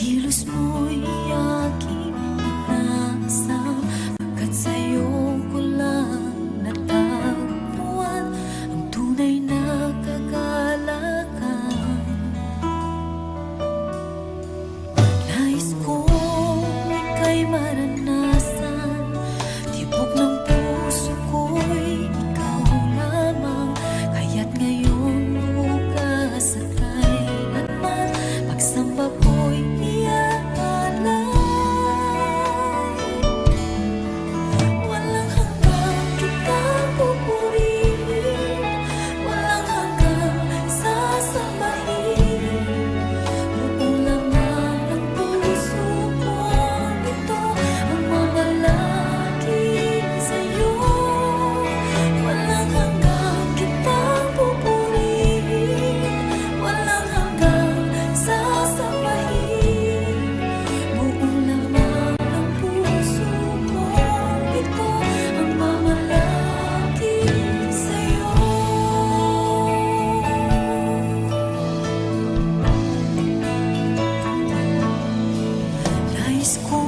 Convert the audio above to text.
kilos mo'y aking inasam, pagkat sa'yo ko lang natagpuan ang tunay na kagalakan. Nais kong ika'y maranasan, tibok ng puso ko'y ikaw lamang. Kaya't ngayon bukas at kailanman, pagsamba ko'y iaalay. Walang hanggang kitang pupurihin, walang hanggang sasambahin. Buong laman ng puso kong ito ang mamalaki sa'yo. Walang hanggang kitang pupurihin, walang hanggang sasambahin. Buong laman ng puso kong ito ang mamalaki sa'yo. Nais ko